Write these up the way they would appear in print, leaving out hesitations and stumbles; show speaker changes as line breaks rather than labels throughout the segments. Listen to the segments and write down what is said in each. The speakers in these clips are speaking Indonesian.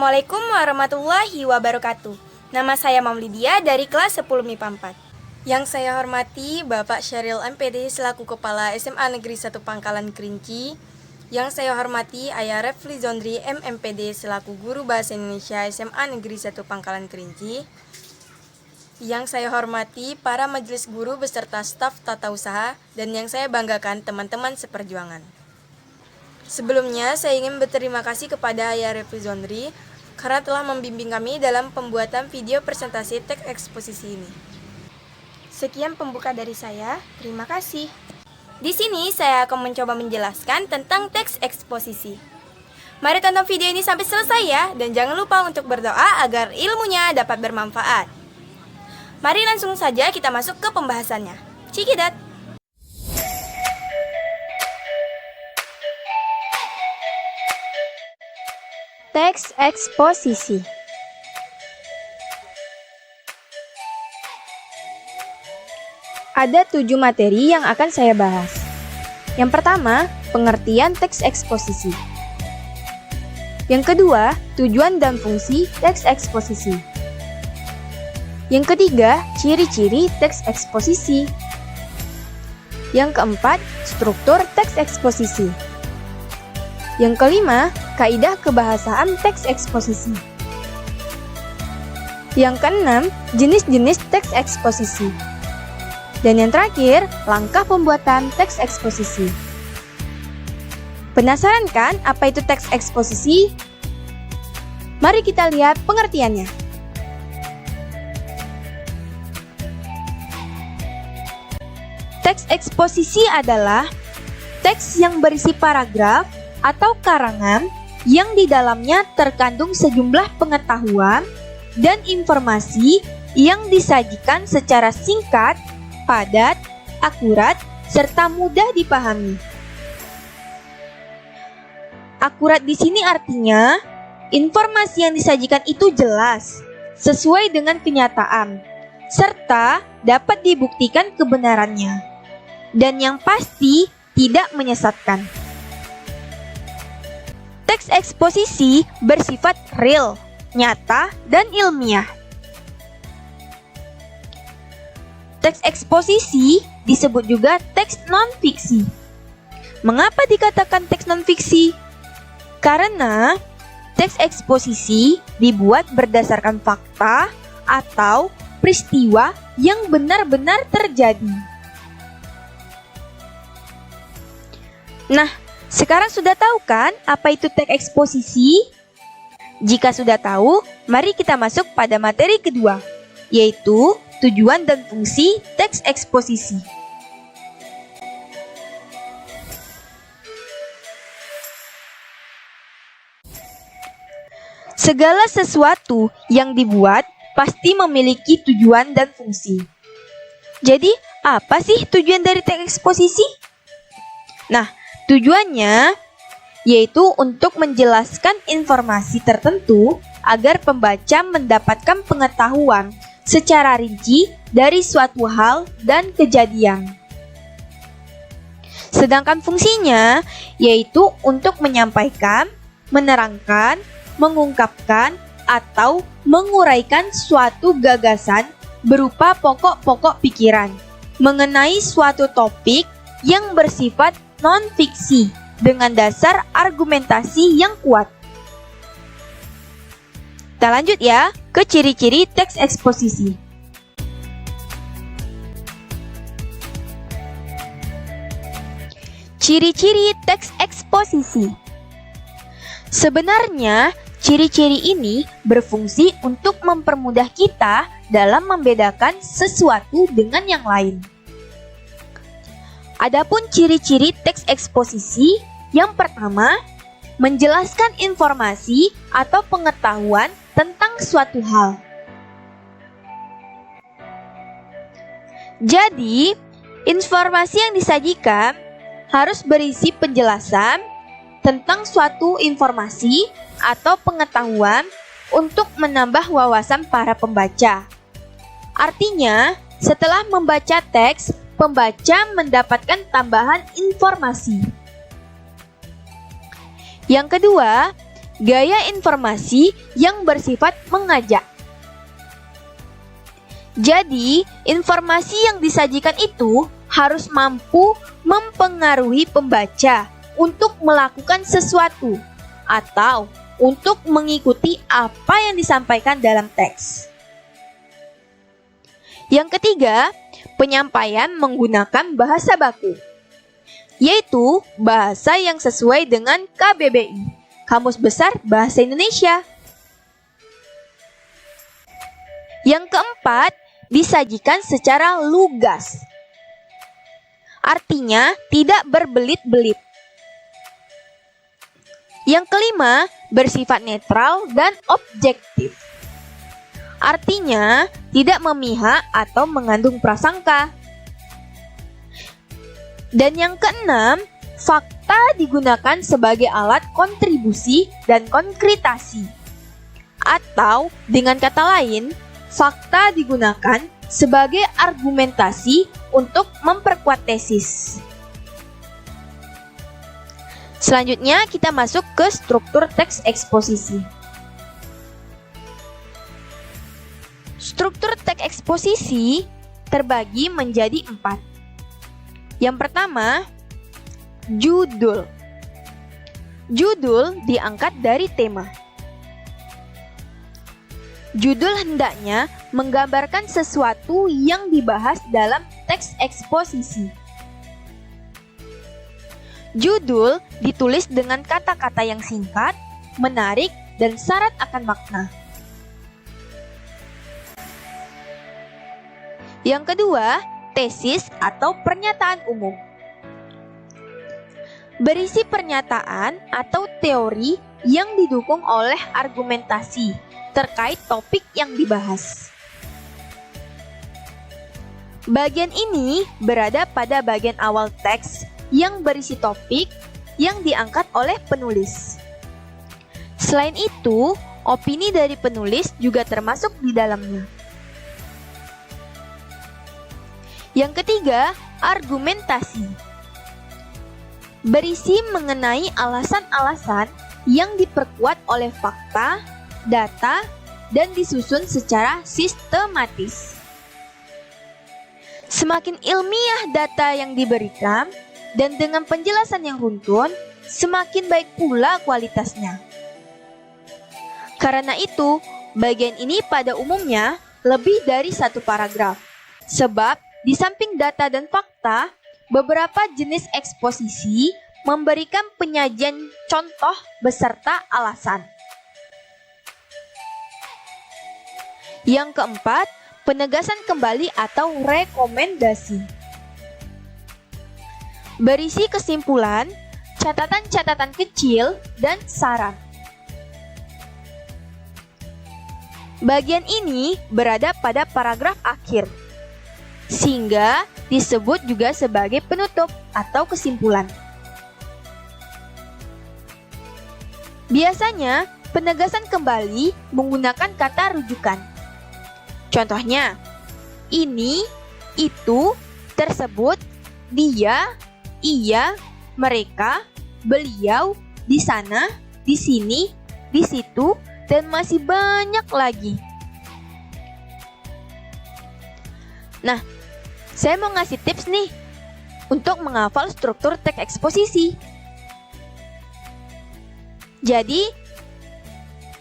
Assalamualaikum warahmatullahi wabarakatuh. Nama saya Mam Lydia dari kelas 10 MIPA 4. Yang saya hormati Bapak Syaril MPD selaku Kepala SMA Negeri 1 Pangkalan Kerinci. Yang saya hormati Ayah Refli Zondri MMPD selaku Guru Bahasa Indonesia SMA Negeri 1 Pangkalan Kerinci. Yang saya hormati para majelis guru beserta staf tata usaha dan yang saya banggakan teman-teman seperjuangan. Sebelumnya, saya ingin berterima kasih kepada Ayah Refli Zondri karena telah membimbing kami dalam pembuatan video presentasi teks eksposisi ini. Sekian pembuka dari saya, terima kasih. Di sini saya akan mencoba menjelaskan tentang teks eksposisi. Mari tonton video ini sampai selesai ya, dan jangan lupa untuk berdoa agar ilmunya dapat bermanfaat. Mari langsung saja kita masuk ke pembahasannya. Cikidat! Teks eksposisi. Ada 7 materi yang akan saya bahas. Yang pertama, pengertian teks eksposisi. Yang kedua, tujuan dan fungsi teks eksposisi. Yang ketiga, ciri-ciri teks eksposisi. Yang keempat, struktur teks eksposisi. Yang kelima, kaidah kebahasaan teks eksposisi. Yang keenam, jenis-jenis teks eksposisi. Dan yang terakhir, langkah pembuatan teks eksposisi. Penasaran kan apa itu teks eksposisi? Mari kita lihat pengertiannya. Teks eksposisi adalah teks yang berisi paragraf atau karangan yang di dalamnya terkandung sejumlah pengetahuan dan informasi yang disajikan secara singkat, padat, akurat, serta mudah dipahami. Akurat di sini artinya informasi yang disajikan itu jelas, sesuai dengan kenyataan, serta dapat dibuktikan kebenarannya, dan yang pasti tidak menyesatkan. Teks eksposisi bersifat real, nyata, dan ilmiah. Teks eksposisi disebut juga teks non-fiksi. Mengapa dikatakan teks non-fiksi? Karena teks eksposisi dibuat berdasarkan fakta atau peristiwa yang benar-benar terjadi. Nah, sekarang sudah tahu kan apa itu teks eksposisi? Jika sudah tahu, mari kita masuk pada materi kedua, yaitu tujuan dan fungsi teks eksposisi. Segala sesuatu yang dibuat pasti memiliki tujuan dan fungsi. Jadi, apa sih tujuan dari teks eksposisi? Nah, tujuannya yaitu untuk menjelaskan informasi tertentu agar pembaca mendapatkan pengetahuan secara rinci dari suatu hal dan kejadian. Sedangkan fungsinya yaitu untuk menyampaikan, menerangkan, mengungkapkan, atau menguraikan suatu gagasan berupa pokok-pokok pikiran mengenai suatu topik yang bersifat non-fiksi dengan dasar argumentasi yang kuat. Kita lanjut ya ke ciri-ciri teks eksposisi. Ciri-ciri teks eksposisi. Sebenarnya, ciri-ciri ini berfungsi untuk mempermudah kita dalam membedakan sesuatu dengan yang lain. Adapun ciri-ciri teks eksposisi, yang pertama, menjelaskan informasi atau pengetahuan tentang suatu hal. Jadi, informasi yang disajikan harus berisi penjelasan tentang suatu informasi atau pengetahuan untuk menambah wawasan para pembaca. Artinya, setelah membaca teks, pembaca mendapatkan tambahan informasi. Yang kedua, gaya informasi yang bersifat mengajak. Jadi, informasi yang disajikan itu harus mampu mempengaruhi pembaca untuk melakukan sesuatu atau untuk mengikuti apa yang disampaikan dalam teks. Yang ketiga, penyampaian menggunakan bahasa baku, yaitu bahasa yang sesuai dengan KBBI, Kamus Besar Bahasa Indonesia. Yang keempat, disajikan secara lugas. Artinya, tidak berbelit-belit. Yang kelima, bersifat netral dan objektif. Artinya, tidak memihak atau mengandung prasangka. Dan yang keenam, fakta digunakan sebagai alat kontribusi dan konkretasi. Atau, dengan kata lain, fakta digunakan sebagai argumentasi untuk memperkuat tesis. Selanjutnya, kita masuk ke struktur teks eksposisi. Struktur teks eksposisi terbagi menjadi 4. Yang pertama, judul. Judul diangkat dari tema. Judul hendaknya menggambarkan sesuatu yang dibahas dalam teks eksposisi. Judul ditulis dengan kata-kata yang singkat, menarik, dan syarat akan makna. Yang kedua, tesis atau pernyataan umum. Berisi pernyataan atau teori yang didukung oleh argumentasi terkait topik yang dibahas. Bagian ini berada pada bagian awal teks yang berisi topik yang diangkat oleh penulis. Selain itu, opini dari penulis juga termasuk di dalamnya. Yang ketiga, argumentasi. Berisi mengenai alasan-alasan yang diperkuat oleh fakta, data, dan disusun secara sistematis. Semakin ilmiah data yang diberikan dan dengan penjelasan yang runtun, semakin baik pula kualitasnya. Karena itu, bagian ini pada umumnya lebih dari satu paragraf. Sebab, di samping data dan fakta, beberapa jenis eksposisi memberikan penyajian contoh beserta alasan. Yang keempat, penegasan kembali atau rekomendasi. Berisi kesimpulan, catatan-catatan kecil, dan saran. Bagian ini berada pada paragraf akhir, sehingga disebut juga sebagai penutup atau kesimpulan. Biasanya, penegasan kembali menggunakan kata rujukan. Contohnya, ini, itu, tersebut, dia, ia, mereka, beliau, di sana, di sini, di situ, dan masih banyak lagi. Nah, saya mau ngasih tips nih untuk menghafal struktur teks eksposisi. Jadi,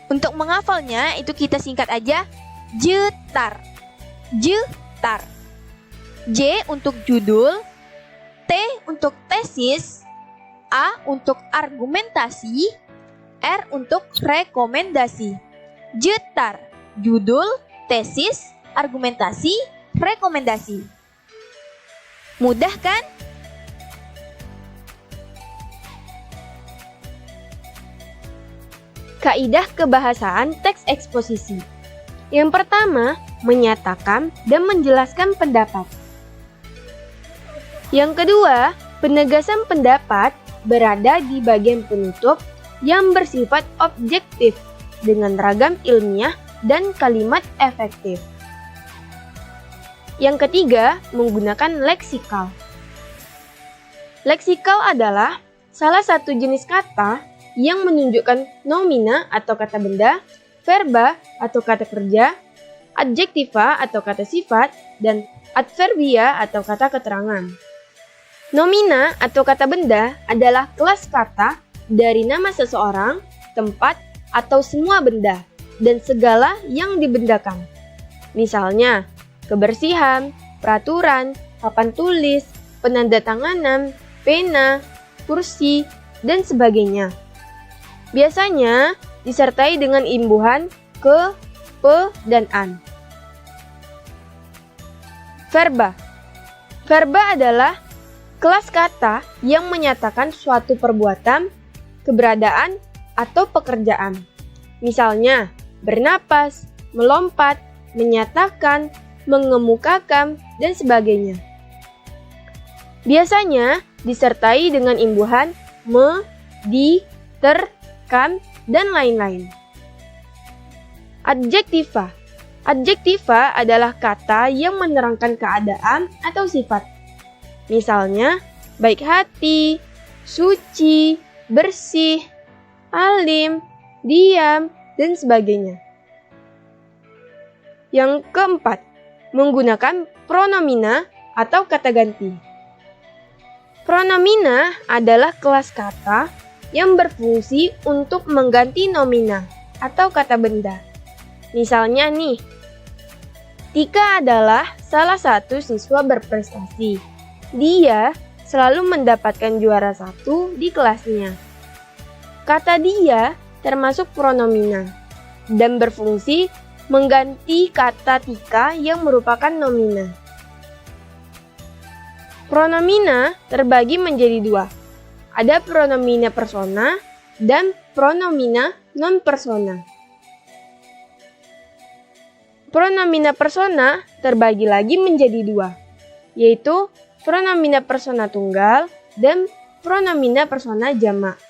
untuk menghafalnya itu kita singkat aja jetar. Jetar. J untuk judul, T untuk tesis, A untuk argumentasi, R untuk rekomendasi. Jetar, judul, tesis, argumentasi, rekomendasi. Mudah kan? Kaidah kebahasaan teks eksposisi. Yang pertama, menyatakan dan menjelaskan pendapat. Yang kedua, penegasan pendapat berada di bagian penutup yang bersifat objektif dengan ragam ilmiah dan kalimat efektif. Yang ketiga, menggunakan leksikal. Leksikal adalah salah satu jenis kata
yang menunjukkan nomina atau kata benda, verba atau kata kerja, adjektiva atau kata sifat, dan adverbia atau kata keterangan. Nomina atau kata benda adalah kelas kata dari nama seseorang, tempat, atau semua benda, dan segala yang dibendakan. Misalnya, kebersihan, peraturan, papan tulis, penandatanganan, pena, kursi, dan sebagainya. Biasanya disertai dengan imbuhan ke, pe, dan an. Verba. Verba adalah kelas kata yang menyatakan suatu perbuatan, keberadaan, atau pekerjaan. Misalnya, bernapas, melompat, menyatakan, mengemukakan, dan sebagainya. Biasanya disertai dengan imbuhan me, di, ter, kan, dan lain-lain. Adjektiva. Adjektiva adalah kata yang menerangkan keadaan atau sifat. Misalnya, baik hati, suci, bersih, alim, diam, dan sebagainya. Yang keempat, menggunakan pronomina atau kata ganti. Pronomina adalah kelas kata yang berfungsi untuk mengganti nomina atau kata benda. Misalnya nih, Tika adalah salah satu siswa berprestasi. Dia selalu mendapatkan juara 1 di kelasnya. Kata dia termasuk pronomina dan berfungsi mengganti kata Tika yang merupakan nomina. Pronomina terbagi menjadi 2. Ada pronomina persona dan pronomina non-persona. Pronomina persona terbagi lagi menjadi 2, yaitu pronomina persona tunggal dan pronomina persona jamak.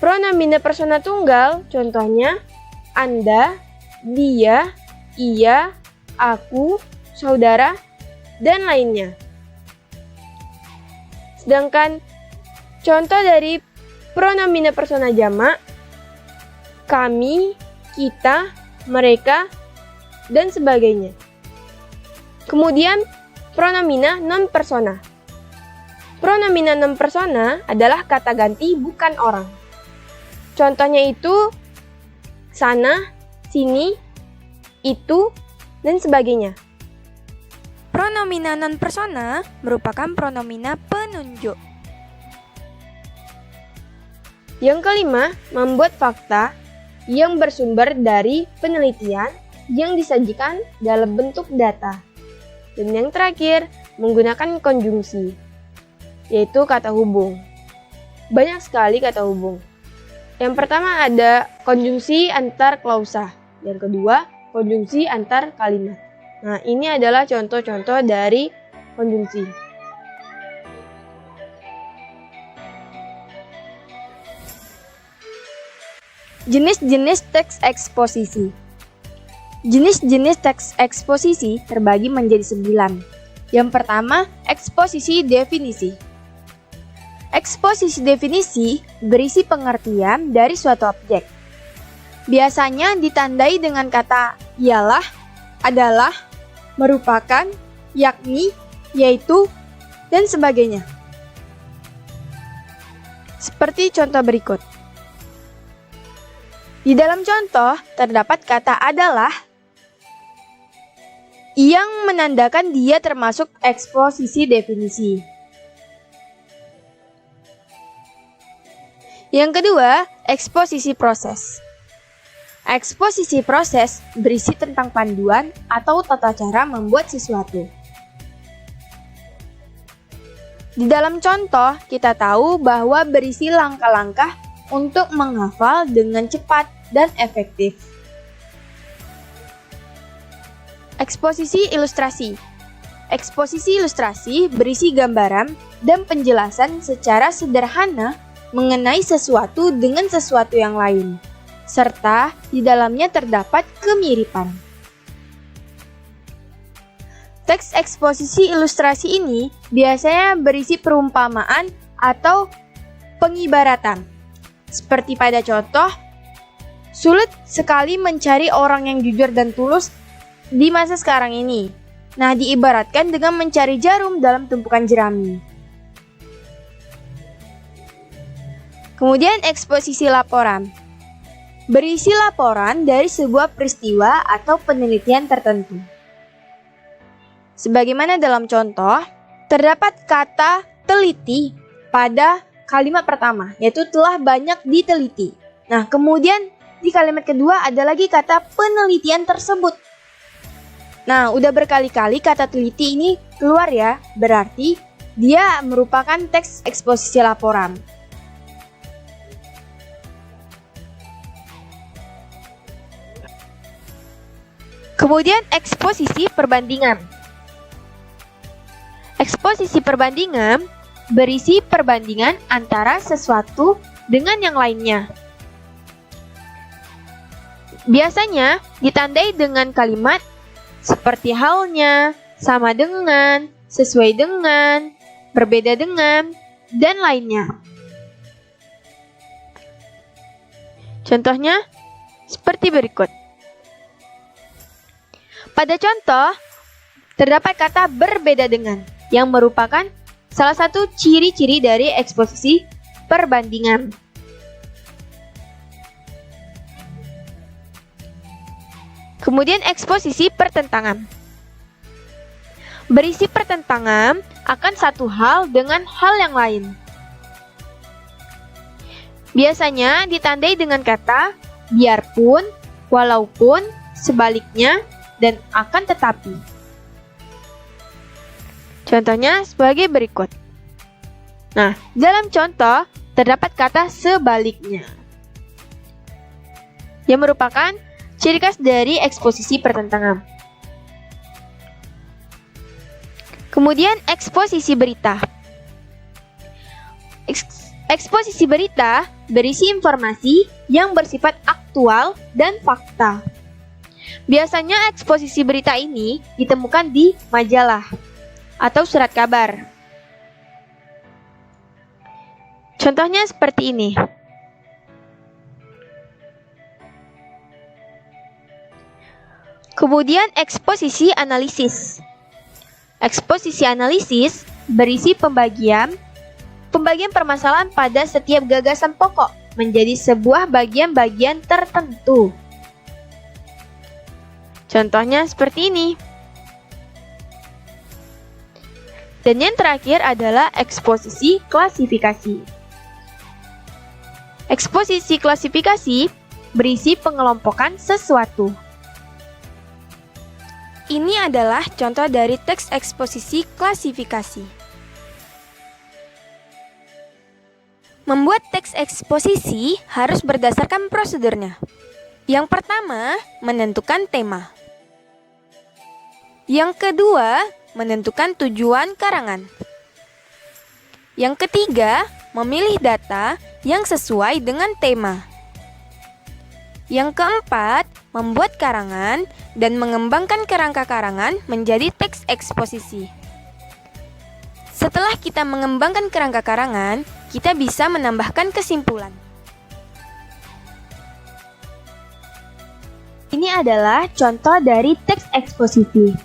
Pronomina persona tunggal contohnya Anda, dia, ia, aku, saudara, dan lainnya. Sedangkan contoh dari pronomina persona jamak kami, kita, mereka, dan sebagainya. Kemudian pronomina non-persona. Pronomina non-persona adalah kata ganti bukan orang. Contohnya itu sana, sini, itu, dan sebagainya.
Pronomina non-persona merupakan pronomina penunjuk.
Yang kelima, membuat fakta yang bersumber dari penelitian yang disajikan dalam bentuk data. Dan yang terakhir, menggunakan konjungsi, yaitu kata hubung. Banyak sekali kata hubung. Yang pertama ada konjungsi antar klausa. Yang kedua, konjungsi antar kalimat. Nah, ini adalah contoh-contoh dari konjungsi.
Jenis-jenis teks eksposisi. Jenis-jenis teks eksposisi terbagi menjadi 9. Yang pertama, eksposisi definisi. Eksposisi definisi berisi pengertian dari suatu objek. Biasanya ditandai dengan kata ialah, adalah, merupakan, yakni, yaitu, dan sebagainya. Seperti contoh berikut. Di dalam contoh terdapat kata adalah yang menandakan dia termasuk eksposisi definisi. Yang kedua, eksposisi proses. Eksposisi proses berisi tentang panduan atau tata cara membuat sesuatu. Di dalam contoh, kita tahu bahwa berisi langkah-langkah untuk menghafal dengan cepat dan efektif. Eksposisi ilustrasi. Eksposisi ilustrasi berisi gambaran dan penjelasan secara sederhana mengenai sesuatu dengan sesuatu yang lain, serta di dalamnya terdapat kemiripan. Teks eksposisi ilustrasi ini biasanya berisi perumpamaan atau pengibaratan.
Seperti pada contoh, sulit sekali mencari orang yang jujur dan tulus di masa sekarang ini. Nah, diibaratkan dengan mencari jarum dalam tumpukan jerami. Kemudian eksposisi laporan. Berisi laporan dari sebuah peristiwa atau penelitian tertentu. Sebagaimana dalam contoh, terdapat kata teliti pada kalimat pertama, yaitu telah banyak diteliti. Nah, kemudian di kalimat kedua ada lagi kata penelitian tersebut. Nah, udah berkali-kali kata teliti ini keluar ya, berarti dia merupakan teks eksposisi laporan. Kemudian eksposisi perbandingan. Eksposisi perbandingan berisi perbandingan antara sesuatu dengan yang lainnya. Biasanya ditandai dengan kalimat seperti halnya, sama dengan, sesuai dengan, berbeda dengan, dan lainnya. Contohnya seperti berikut. Pada contoh, terdapat kata berbeda dengan yang merupakan salah satu ciri-ciri dari eksposisi perbandingan. Kemudian eksposisi pertentangan. Berisi pertentangan akan satu hal dengan hal yang lain. Biasanya ditandai dengan kata biarpun, walaupun, sebaliknya, dan akan tetapi. Contohnya sebagai berikut. Nah, dalam contoh terdapat kata sebaliknya, yang merupakan ciri khas dari eksposisi pertentangan. Kemudian eksposisi berita. Eksposisi berita berisi informasi yang bersifat aktual dan fakta. Biasanya eksposisi berita ini ditemukan di majalah atau surat kabar. Contohnya seperti ini. Kemudian eksposisi analisis. Eksposisi analisis berisi pembagian permasalahan pada setiap gagasan pokok menjadi sebuah bagian-bagian tertentu. Contohnya seperti ini. Dan yang terakhir adalah eksposisi klasifikasi. Eksposisi klasifikasi berisi pengelompokan sesuatu.
Ini adalah contoh dari teks eksposisi klasifikasi. Membuat teks eksposisi harus berdasarkan prosedurnya. Yang pertama, menentukan tema. Yang kedua, menentukan tujuan karangan. Yang ketiga, memilih data yang sesuai dengan tema. Yang keempat, membuat karangan dan mengembangkan kerangka karangan menjadi teks eksposisi. Setelah kita mengembangkan kerangka karangan, kita bisa menambahkan kesimpulan.
Ini adalah contoh dari teks eksposisi.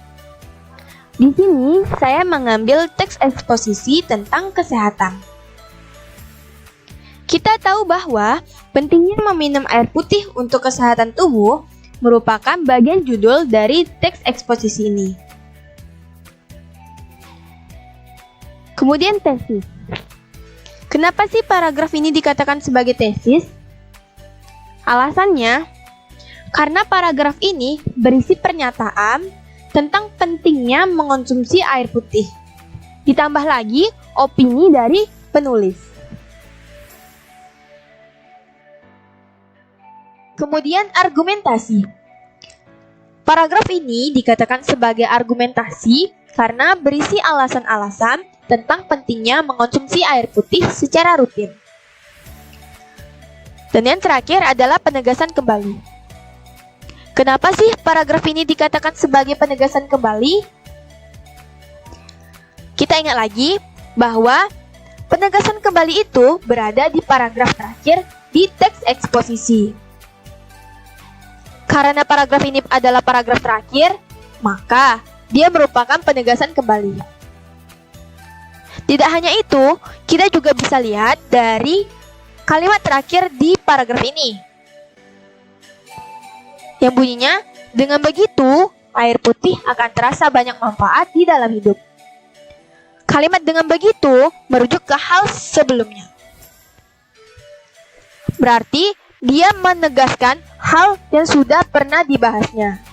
Di sini saya mengambil teks eksposisi tentang kesehatan. Kita tahu bahwa pentingnya meminum air putih untuk kesehatan tubuh merupakan bagian judul dari teks eksposisi ini. Kemudian tesis. Kenapa sih paragraf ini dikatakan sebagai tesis? Alasannya, karena paragraf ini berisi pernyataan tentang pentingnya mengonsumsi air putih. Ditambah lagi opini dari penulis. Kemudian argumentasi. Paragraf ini dikatakan sebagai argumentasi karena berisi alasan-alasan tentang pentingnya mengonsumsi air putih secara rutin. Dan yang terakhir adalah penegasan kembali. Kenapa sih paragraf ini dikatakan sebagai penegasan kembali? Kita ingat lagi bahwa penegasan kembali itu berada di paragraf terakhir
di teks eksposisi. Karena paragraf ini adalah paragraf terakhir, maka dia merupakan penegasan kembali. Tidak hanya itu, kita juga bisa lihat dari kalimat terakhir di paragraf ini, yang bunyinya, dengan begitu, air putih akan terasa banyak manfaat di dalam hidup. Kalimat dengan begitu merujuk ke hal sebelumnya. Berarti dia menegaskan hal yang sudah pernah dibahasnya.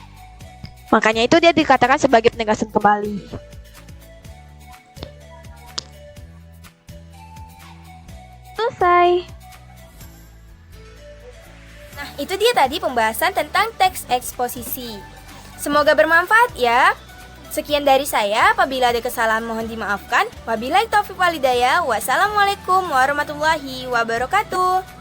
Makanya itu dia dikatakan sebagai penegasan kembali. Selesai.
Nah, itu dia tadi pembahasan tentang teks eksposisi. Semoga bermanfaat ya. Sekian dari saya, apabila ada kesalahan mohon dimaafkan. Wabillahi taufiq walhidayah. Wassalamualaikum warahmatullahi wabarakatuh.